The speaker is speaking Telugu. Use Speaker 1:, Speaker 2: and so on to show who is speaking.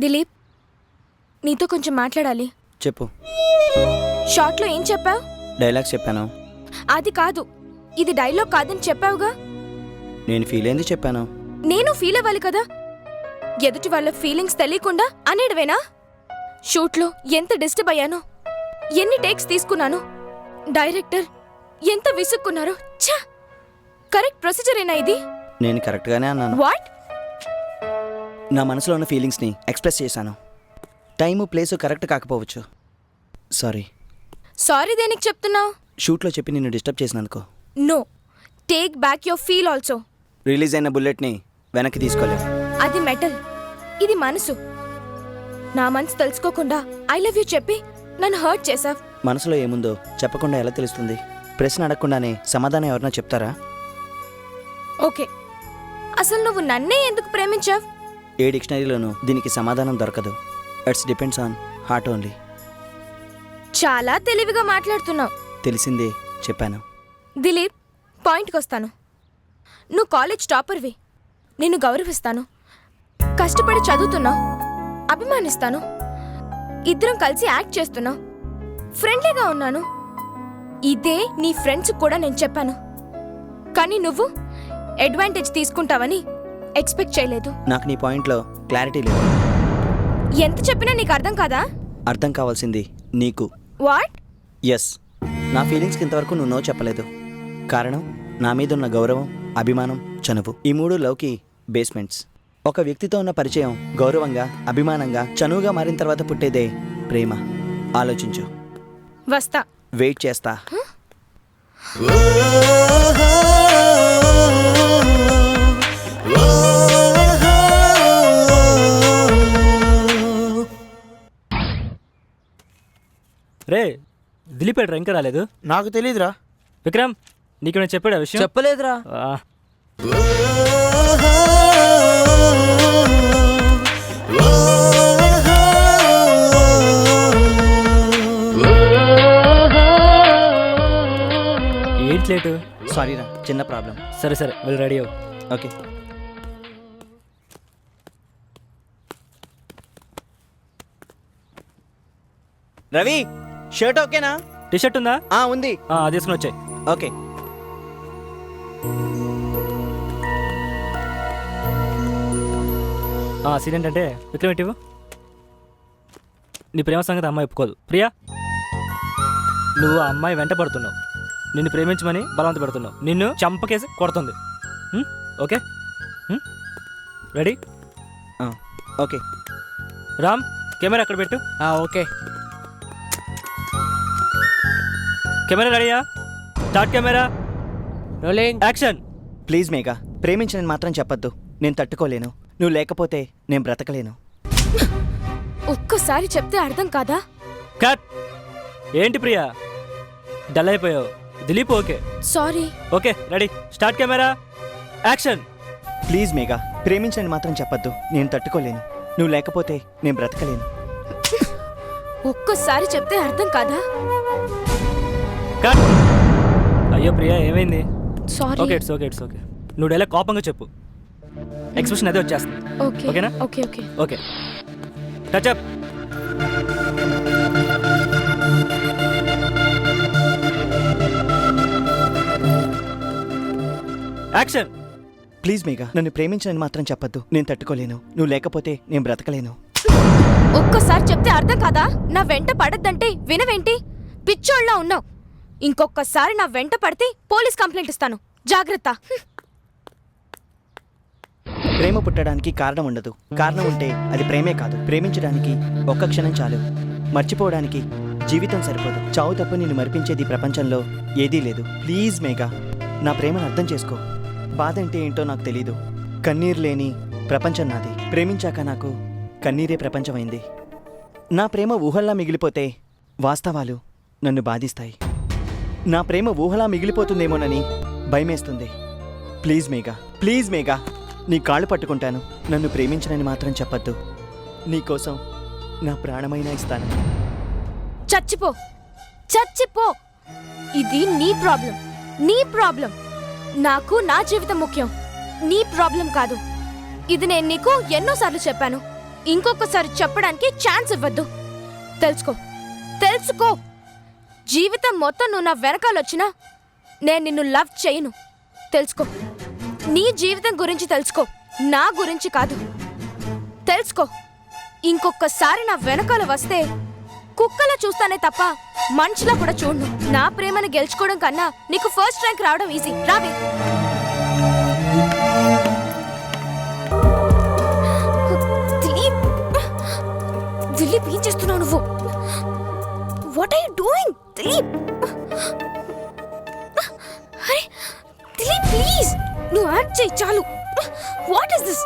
Speaker 1: దిలీప్, నీతో కొంచెం మాట్లాడాలి.
Speaker 2: చెప్పు.
Speaker 1: షార్ట్లో ఏం చెప్పావు?
Speaker 2: డైలాగ్స్ చెప్పాను.
Speaker 1: అది కాదు, ఇది డైలాగ్ కాదని చెప్పావుగా.
Speaker 2: నేను ఫీల్ అయింది చెప్పాను.
Speaker 1: నేను ఫీల్ అవ్వాలి కదా. ఎదుటి వాళ్ళ ఫీలింగ్స్ తెలియకుండా అనేడవేనా? షూట్లో ఎంత డిస్టర్బ్ అయ్యానో, ఎన్ని టేక్స్ తీసుకున్నాను, డైరెక్టర్ ఎంత విసుక్కున్నారో. ఛా! కరెక్ట్ ప్రొసీజరేనా ఇది?
Speaker 2: నేను కరెక్ట్గానే అన్నాను.
Speaker 1: వాట్?
Speaker 2: నా మనసులో ఉన్న ఫీలింగ్స్ని ఎక్స్ప్రెస్ చేశాను. టైము ప్లేసు కరెక్ట్ కాకపోవచ్చు. సారీ.
Speaker 1: సారీ దేనికి చెప్తున్నావు?
Speaker 2: షూట్లో చెప్పి నిన్ను డిస్టర్బ్ చేసినందుకు.
Speaker 1: No, take back your feel also.
Speaker 2: Release అయిన బుల్లెట్ని వెనక్కి తీసుకోలేవు.
Speaker 1: అది మెటల్, ఇది మనసు. నా మనసు తెలుసుకోకుండా ఐ లవ్ యూ చెప్పి నన్ను హర్ట్ చేసావ్.
Speaker 2: మనసులో ఏముందో చెప్పకుండా ఎలా తెలుస్తుంది? ప్రశ్న అడగకుండానే సమాధానం ఎవరన్నా చెప్తారా?
Speaker 1: ఓకే, అసలు నువ్వు నన్నే ఎందుకు ప్రేమించావ్?
Speaker 2: ఏ డిక్షనరీలోనూ దీనికి సమాధానం దొరకదు. It's depends on heart only.
Speaker 1: చాలా తెలివిగా మాట్లాడుతున్నావు.
Speaker 2: తెలిసిందే చెప్పాను.
Speaker 1: దిలీప్, పాయింట్కి వస్తాను. నువ్వు కాలేజ్ టాపర్వి, నిన్ను గౌరవిస్తాను. కష్టపడి చదువుతున్నావు, అభిమానిస్తాను. ఇద్దరం కలిసి యాక్ట్ చేస్తున్నావు, ఫ్రెండ్లీగా ఉన్నాను. ఇదే నీ ఫ్రెండ్స్ కూడా నేను చెప్పాను. కానీ నువ్వు అడ్వాంటేజ్ తీసుకుంటావని ఎక్స్పెక్ట్ చేయలేదు.
Speaker 2: నాకు నీ పాయింట్లో క్లారిటీ లేదు.
Speaker 1: ఎంత చెప్పినా నీకు అర్థం కాదా?
Speaker 2: అర్థం కావాల్సింది నీకు.
Speaker 1: వాట్?
Speaker 2: ఎస్, నా ఫీలింగ్స్కి ఇంతవరకు నువ్వు నో చెప్పలేదు. కారణం నా మీద ఉన్న గౌరవం, అభిమానం, చనువు. ఈ మూడు లవ్కి బేస్మెంట్స్. ఒక వ్యక్తితో ఉన్న పరిచయం గౌరవంగా, అభిమానంగా, చనువుగా మారిన తర్వాత పుట్టేదే ప్రేమ. ఆలోచించు.
Speaker 1: వస్తా.
Speaker 2: వెయిట్ చేస్తా.
Speaker 3: రే, దిలీప్ ఏట్రా ఇంకా రాలేదు?
Speaker 4: నాకు తెలీదురా.
Speaker 3: విక్రమ్, నీకు నేను చెప్పాడు ఆ విషయం?
Speaker 4: చెప్పలేదురా.
Speaker 3: ఏంటి లేటు?
Speaker 2: సారీరా, చిన్న ప్రాబ్లం.
Speaker 3: సరే సరే, వెళ్ళి రెడీ అవ్వు.
Speaker 2: ఓకే. రవి, షర్ట్ ఓకేనా?
Speaker 3: టీ షర్ట్ ఉందా?
Speaker 2: ఉంది.
Speaker 3: అది తీసుకుని వచ్చాయి.
Speaker 2: ఓకే.
Speaker 3: సీన్ ఏంటంటే, విక్రమ్ ఇటు ఇవ్వు. నీ ప్రేమ సంగతి అమ్మాయి ఒప్పుకోదు. ప్రియా, నువ్వు ఆ అమ్మాయి వెంట పడుతున్నావు, నిన్ను ప్రేమించమని బలవంత పెడుతున్నావు, నిన్ను చంపకేసి కొడుతుంది. Okay? Ready?
Speaker 2: Okay.
Speaker 3: Ram, camera అక్కడ పెట్టు.
Speaker 4: ఓకే.
Speaker 3: కెమెరా రెడీయా? Start camera.
Speaker 4: Rolling.
Speaker 3: Action.
Speaker 2: Please Megha, ప్రేమించని మాత్రం చెప్పొద్దు. నేను తట్టుకోలేను. నువ్వు లేకపోతే నేను బ్రతకలేను.
Speaker 1: ఒక్కసారి చెప్తే అర్థం కాదా?
Speaker 3: కట్. ఏంటి ప్రియా, డల్ అయిపోయావు? Dileep okay.
Speaker 1: Sorry.
Speaker 3: Okay, ready. Start camera. Action.
Speaker 2: Please Megha, ప్రేమించని మాత్రం చెప్పొద్దు. నేను తట్టుకోలేను. నువ్వు లేకపోతే నేను బ్రతకలేను.
Speaker 1: ఒక్కసారి చెప్తే అర్థం కాదా?
Speaker 3: కట్. అయ్యో ప్రియా, ఏమైంది?
Speaker 1: Sorry.
Speaker 3: Okay, it's okay, it's okay. నువ్వు డైలాగ్ కోపంగా చెప్పు, ఎక్స్ప్రెషన్ అదే వచ్చేస్తుంది.
Speaker 1: ఓకే.
Speaker 3: ఓకేనా?
Speaker 1: Okay okay
Speaker 3: okay. Touch up. Action.
Speaker 2: Please Megha, నన్ను ప్రేమించని మాత్రం చెప్పొద్దు. నేను తట్టుకోలేను. నువ్వు లేకపోతే నేను బ్రతకలేను.
Speaker 1: ఒక్కసారి చెప్తే అర్థం కాదా? నా వెంట పడద్దంటే వినవేంటి? పిచ్చోళ్ళ ఉన్నావు. ఇంకొకసారి నా వెంట పడితే పోలీస్ కంప్లైంట్ ఇస్తాను. జాగ్రత్త.
Speaker 2: ప్రేమ పుట్టడానికి కారణం ఉండదు. కారణం ఉంటే అది ప్రేమే కాదు. ప్రేమించడానికి ఒక్క క్షణం చాలు. మర్చిపోవడానికి జీవితం సరిపోదు. చావు తప్ప నిన్ను మరిపించేది ప్రపంచంలో ఏదీ లేదు. ప్లీజ్ మేఘా, నా ప్రేమను అర్థం చేసుకో. బాధ అంటే ఏంటో నాకు తెలీదు. కన్నీరు లేని ప్రపంచం నాది. ప్రేమించాక నాకు కన్నీరే ప్రపంచమైంది. నా ప్రేమ ఊహల్లా మిగిలిపోతే వాస్తవాలు నన్ను బాధిస్తాయి. నా ప్రేమ ఊహలా మిగిలిపోతుందేమోనని భయమేస్తుంది. ప్లీజ్ మేఘా, ప్లీజ్ మేఘా, నీ కాళ్ళు పట్టుకుంటాను. నన్ను ప్రేమించనని మాత్రం చెప్పొద్దు. నీకోసం నా ప్రాణమైనా ఇస్తాను.
Speaker 1: చచ్చిపో, చచ్చిపో. ఇది నీ ప్రాబ్లం, నీ ప్రాబ్లం. నాకు నా జీవితం ముఖ్యం, నీ ప్రాబ్లం కాదు. ఇది నేను నీకు ఎన్నోసార్లు చెప్పాను. ఇంకొకసారి చెప్పడానికి ఛాన్స్ ఇవ్వద్దు. తెలుసుకో తెలుసుకో, జీవితం మొత్తం నువ్వు నా వెనకాలొచ్చినా నేను నిన్ను లవ్ చేయను. తెలుసుకో, నీ జీవితం గురించి తెలుసుకో, నా గురించి కాదు. తెలుసుకో, ఇంకొకసారి నా వెనకాల వస్తే కుక్కలా చూస్తానే తప్ప మనిషిలా కూడా చూడను. నా ప్రేమను గెలుచుకోవడం కన్నా నీకు ఫస్ట్ ర్యాంక్ రావడం ఈజీ. రావే. దిలీప్, ఏం చేస్తున్నావు నువ్వు? What are you doing Dileep? అరే దిలీప్, ప్లీజ్ నువ్వు యాక్ట్ చేయి చాలు. What is this?